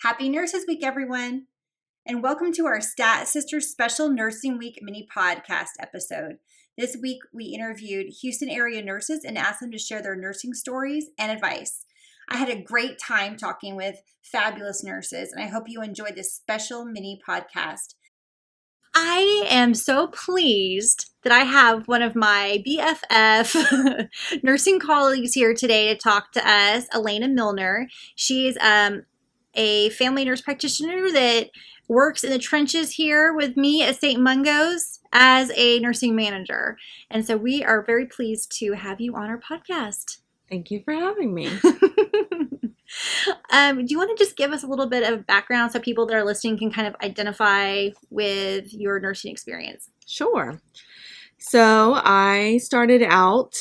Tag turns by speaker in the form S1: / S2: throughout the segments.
S1: Happy Nurses Week, everyone, and welcome to our Stat Sisters Special Nursing Week mini podcast episode. This week, we interviewed Houston area nurses and asked them to share their nursing stories and advice. I had a great time talking with fabulous nurses, and I hope you enjoyed this special mini podcast. I am so pleased that I have one of my BFF nursing colleagues here today to talk to us, Elana Milner. She's a family nurse practitioner that works in the trenches here with me at St. Mungo's as a nursing manager. And so we are very pleased to have you on our podcast.
S2: Thank you for having me.
S1: Do you want to just give us a little bit of background so people that are listening can kind of identify with your nursing experience?
S2: Sure. So I started out,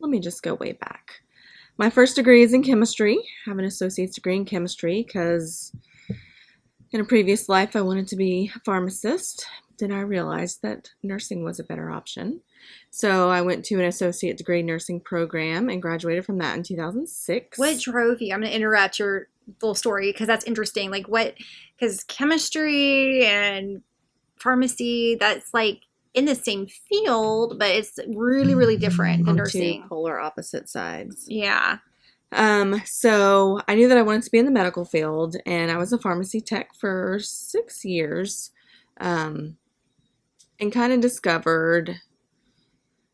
S2: let me just go way back. My first degree is in chemistry. I have an associate's degree in chemistry because in a previous life I wanted to be a pharmacist. Then I realized that nursing was a better option. So I went to an associate degree nursing program and graduated from that in 2006.
S1: What drove you? I'm going to interrupt your full story because that's interesting. Because chemistry and pharmacy, that's like in the same field, but it's really, really different than nursing.
S2: Two polar opposite sides.
S1: Yeah.
S2: So I knew that I wanted to be in the medical field, and I was a pharmacy tech for 6 years, and kind of discovered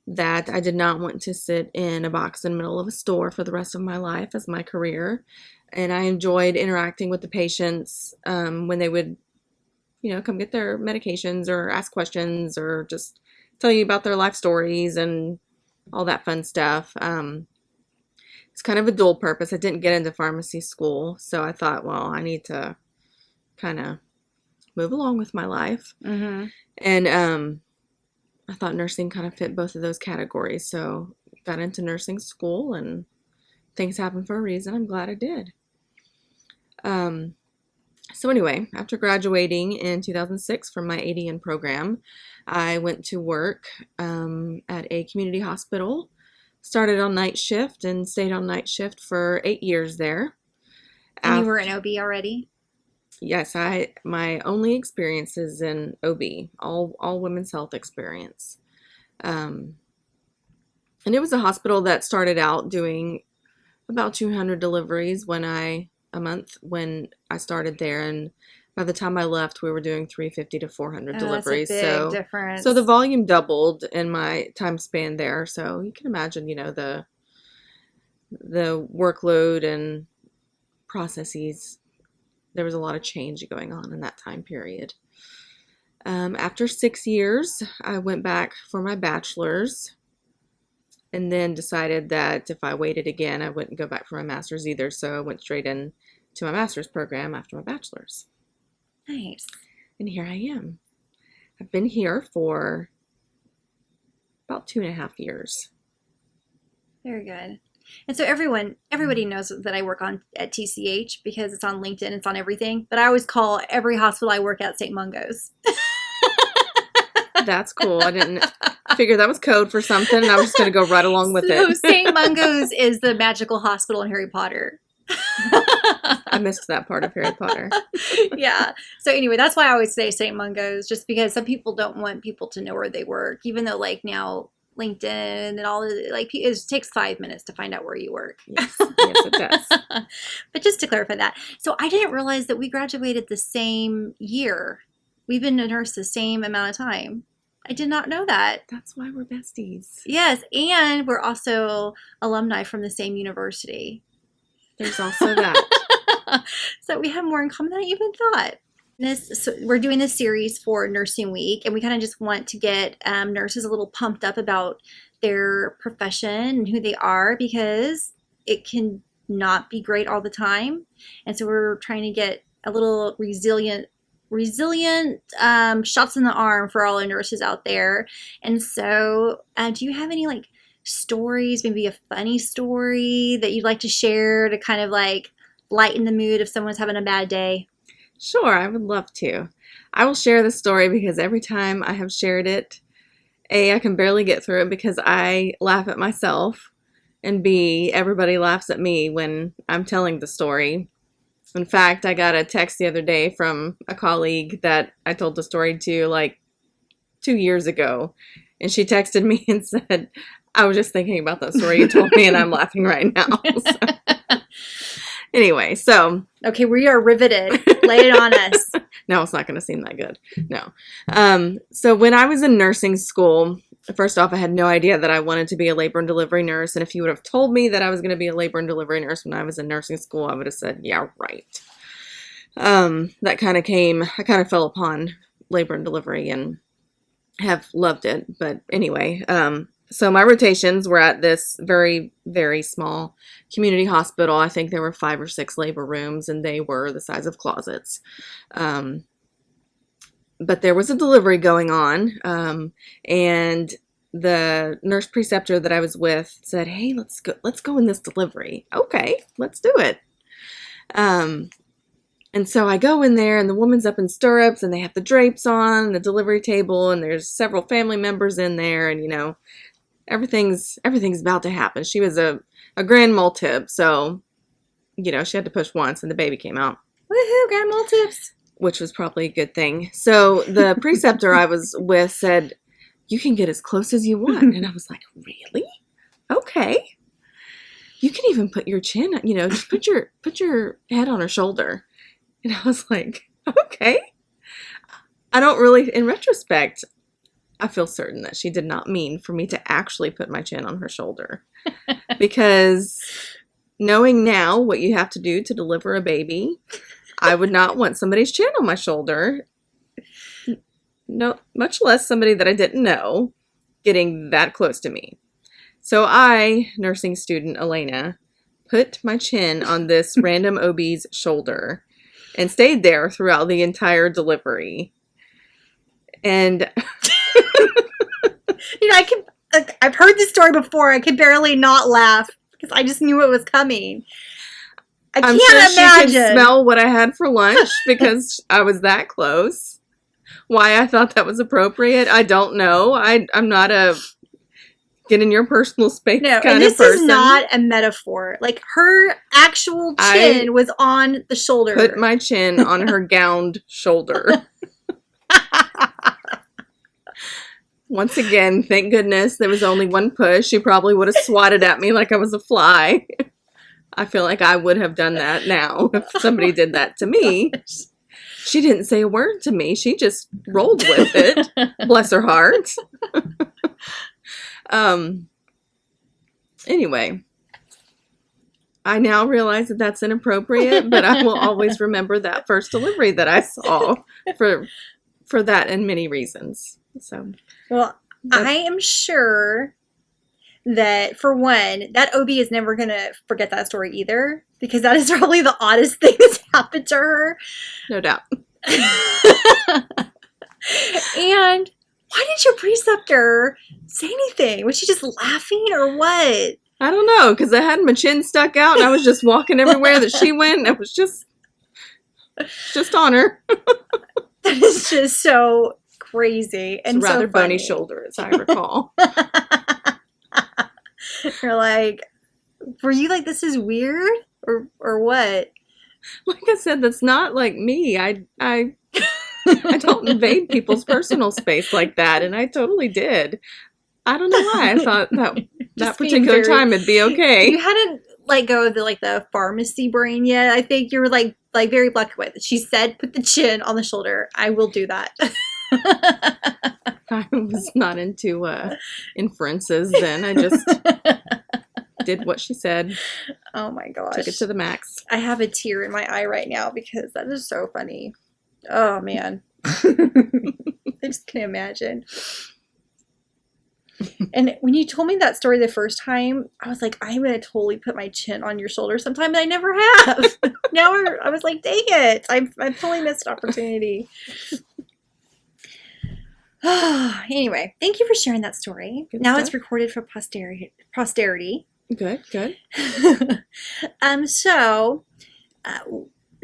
S2: that I did not want to sit in a box in the middle of a store for the rest of my life as my career. And I enjoyed interacting with the patients when they would come get their medications or ask questions or just tell you about their life stories and all that fun stuff. It's kind of a dual purpose. I didn't get into pharmacy school, so I thought, well, I need to kind of move along with my life.
S1: Mm-hmm.
S2: And I thought nursing kind of fit both of those categories, so got into nursing school, and things happen for a reason. I'm glad I did. So anyway, after graduating in 2006 from my ADN program, I went to work at a community hospital, started on night shift, and stayed on night shift for 8 years there.
S1: And you were an OB already?
S2: Yes, my only experience is in OB, all women's health experience. And it was a hospital that started out doing about 200 deliveries a month when I started there, and by the time I left, we were doing 350 to 400 deliveries.
S1: That's a big difference.
S2: So the volume doubled in my time span there. So you can imagine, the workload and processes. There was a lot of change going on in that time period. After 6 years, I went back for my bachelor's, and then decided that if I waited again, I wouldn't go back for my master's either. So I went straight in to my master's program after my bachelor's.
S1: Nice.
S2: And here I am. I've been here for about 2.5 years.
S1: Very good. And so everybody knows that I work at TCH because it's on LinkedIn, it's on everything. But I always call every hospital I work at St. Mungo's.
S2: That's cool. I didn't figure that was code for something, and I was just going to go right along with it.
S1: St. Mungo's is the magical hospital in Harry Potter.
S2: I missed that part of Harry Potter.
S1: Yeah. So anyway, that's why I always say St. Mungo's, just because some people don't want people to know where they work, even though now LinkedIn and all it takes 5 minutes to find out where you work.
S2: Yes, it does.
S1: But just to clarify that, so I didn't realize that we graduated the same year. We've been a nurse the same amount of time. I did not know that.
S2: That's why we're besties.
S1: Yes, and we're also alumni from the same university.
S2: There's also that.
S1: So we have more in common than I even thought. So we're doing this series for Nursing Week, and we kind of just want to get nurses a little pumped up about their profession and who they are, because it can not be great all the time. And so we're trying to get a little resilient shots in the arm for all our nurses out there. And so do you have any stories, maybe a funny story that you'd like to share to kind of lighten the mood if someone's having a bad day?
S2: Sure, I would love to. I will share this story because every time I have shared it, A, I can barely get through it because I laugh at myself, and B, everybody laughs at me when I'm telling the story. In fact, I got a text the other day from a colleague that I told the story to like 2 years ago. And she texted me and said, I was just thinking about that story you told me and I'm laughing right now. So, anyway, so.
S1: Okay, we are riveted. Lay it on us.
S2: No, it's not going to seem that good. No. So when I was in nursing school, first off, I had no idea that I wanted to be a labor and delivery nurse. And if you would have told me that I was going to be a labor and delivery nurse when I was in nursing school, I would have said, yeah, right. That kind of I kind of fell upon labor and delivery and have loved it. But anyway, so my rotations were at this very, very small community hospital. I think there were 5 or 6 labor rooms, and they were the size of closets. But there was a delivery going on, and the nurse preceptor that I was with said, "Hey, let's go in this delivery." Okay, let's do it. And so I go in there, and the woman's up in stirrups, and they have the drapes on the delivery table, and there's several family members in there, and everything's about to happen. She was a grand multip, so she had to push once, and the baby came out.
S1: Woohoo, grand multips!
S2: Which was probably a good thing. So the preceptor I was with said, "You can get as close as you want," and I was like, "Really? Okay." You can even put your chin, just put your head on her shoulder. And I was like, okay. I don't really, in retrospect, I feel certain that she did not mean for me to actually put my chin on her shoulder. Because knowing now what you have to do to deliver a baby, I would not want somebody's chin on my shoulder. No, much less somebody that I didn't know getting that close to me. So I, nursing student Elana, put my chin on this random OB's shoulder and stayed there throughout the entire delivery. And
S1: I've heard this story before. I could barely not laugh because I just knew it was coming. I'm can't
S2: sure
S1: imagine.
S2: She could smell what I had for lunch because I was that close. Why I thought that was appropriate, I don't know. I'm not a get in your personal space kind of person.
S1: This is not a metaphor. Like, her actual chin was on the shoulder.
S2: Put my chin on her gowned shoulder. Once again, thank goodness there was only one push. She probably would have swatted at me like I was a fly. I feel like I would have done that now if somebody did that to me. She didn't say a word to me. She just rolled with it. Bless her heart. Anyway, I now realize that that's inappropriate, but I will always remember that first delivery that I saw for that and many reasons. So,
S1: well, I am sure that, for one, that OB is never going to forget that story either, because that is probably the oddest thing that's happened to her.
S2: No doubt.
S1: And why did your preceptor say anything? Was she just laughing or what?
S2: I don't know, because I had my chin stuck out and I was just walking everywhere that she went, and it was just on her.
S1: That is just so crazy and
S2: it's a rather
S1: so funny.
S2: Bony shoulder, as I recall.
S1: You're like, were you like, this is weird or what?
S2: Like I said, that's not like me. I don't invade people's personal space like that, and I totally did. I don't know why I thought that particular time it'd be okay.
S1: You hadn't let go of the pharmacy brain yet. I think you were like very black and white. She said, "Put the chin on the shoulder." I will do that.
S2: I was not into inferences then. I just did what she said.
S1: Oh my gosh.
S2: Took it to the max.
S1: I have a tear in my eye right now because that is so funny. Oh man. I just can't imagine. And when you told me that story the first time, I was like, I'm going to totally put my chin on your shoulder sometime, but I never have. Now I was like, dang it. I've totally missed an opportunity. Anyway, thank you for sharing that story.
S2: Good
S1: now
S2: stuff.
S1: It's recorded for posterity.
S2: Good.
S1: So,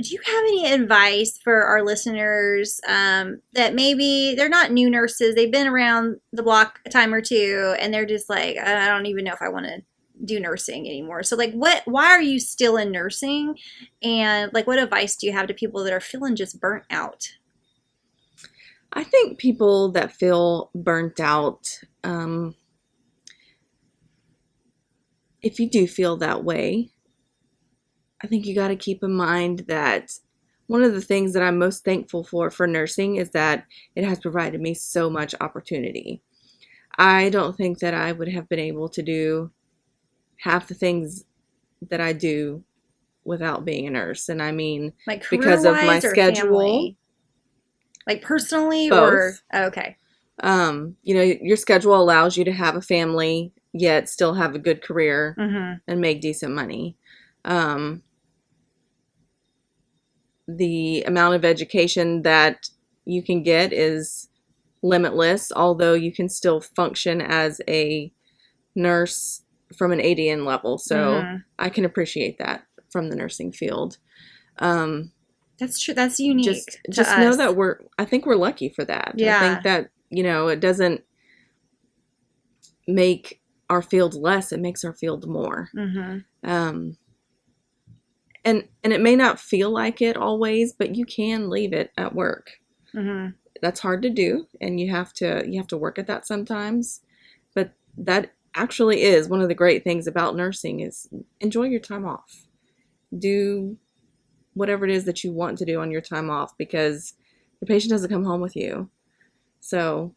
S1: do you have any advice for our listeners that maybe they're not new nurses, they've been around the block a time or two, and they're just like, I don't even know if I want to do nursing anymore. So like why are you still in nursing? And like what advice do you have to people that are feeling just burnt out?
S2: I think people that feel burnt out, if you do feel that way, I think you got to keep in mind that one of the things that I'm most thankful for nursing is that it has provided me so much opportunity. I don't think that I would have been able to do half the things that I do without being a nurse. And I mean,
S1: Like
S2: because of my
S1: career-wise or
S2: schedule,
S1: family? Like personally
S2: both.
S1: or okay.
S2: Your schedule allows you to have a family, yet still have a good career and make decent money. The amount of education that you can get is limitless, although you can still function as a nurse from an ADN level. So I can appreciate that from the nursing field.
S1: That's true. That's unique.
S2: Just know that I think we're lucky for that.
S1: Yeah.
S2: I think that, it doesn't make our field less, it makes our field more. And it may not feel like it always, but you can leave it at work. That's hard to do, and you have to work at that sometimes. But that actually is one of the great things about nursing is enjoy your time off. Do whatever it is that you want to do on your time off, because the patient doesn't come home with you. So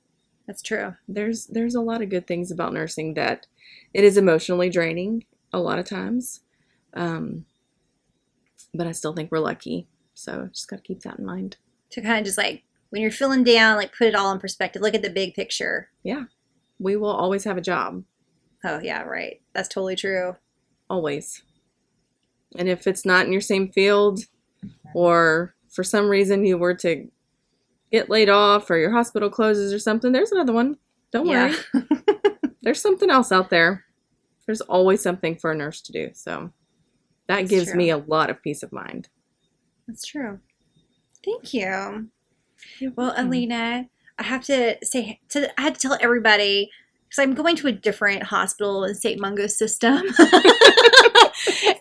S1: that's true.
S2: There's a lot of good things about nursing, that it is emotionally draining a lot of times. But I still think we're lucky. So just got to keep that in mind.
S1: To kind of just like, when you're feeling down, like put it all in perspective. Look at the big picture.
S2: Yeah. We will always have a job.
S1: Oh, yeah, right. That's totally true.
S2: Always. And if it's not in your same field, or for some reason you were to get laid off or your hospital closes or something, there's another one. Don't worry. There's something else out there. There's always something for a nurse to do. So that gives me a lot of peace of mind.
S1: That's true. Thank you. Well, Elana, I have to say, I had to tell everybody, because I'm going to a different hospital in St. Mungo's system.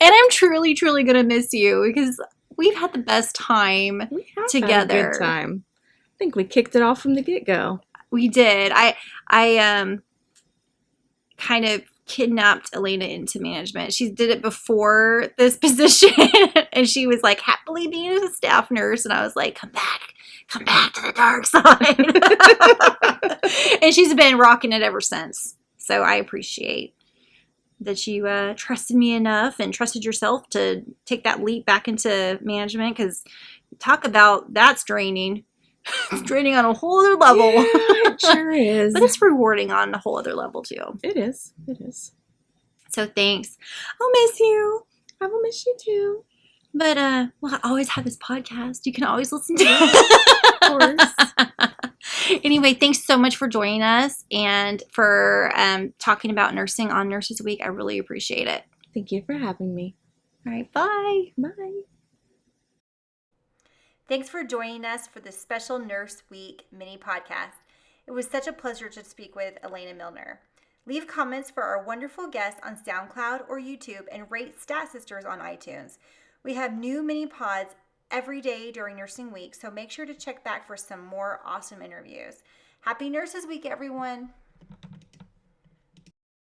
S1: And I'm truly, truly going to miss you, because we've had the best time together.
S2: Had a good time. I think we kicked it off from the get-go.
S1: We did. I kind of kidnapped Elana into management. She did it before this position, and she was like happily being a staff nurse, and I was like, come back to the dark side. And she's been rocking it ever since. So I appreciate that you trusted me enough and trusted yourself to take that leap back into management, because talk about that's draining. It's draining on a whole other level.
S2: Yeah, it sure is.
S1: But it's rewarding on a whole other level too.
S2: It is. It is.
S1: So thanks. I'll miss you.
S2: I will miss you too.
S1: But I always have this podcast. You can always listen to it.
S2: Of course.
S1: Anyway, thanks so much for joining us and for talking about nursing on Nurses Week. I really appreciate it.
S2: Thank you for having me.
S1: All right, bye.
S2: Bye.
S1: Thanks for joining us for this special Nurse Week mini podcast. It was such a pleasure to speak with Elana Milner. Leave comments for our wonderful guests on SoundCloud or YouTube, and rate Stat Sisters on iTunes. We have new mini pods every day during Nursing Week, so make sure to check back for some more awesome interviews. Happy Nurses Week, everyone!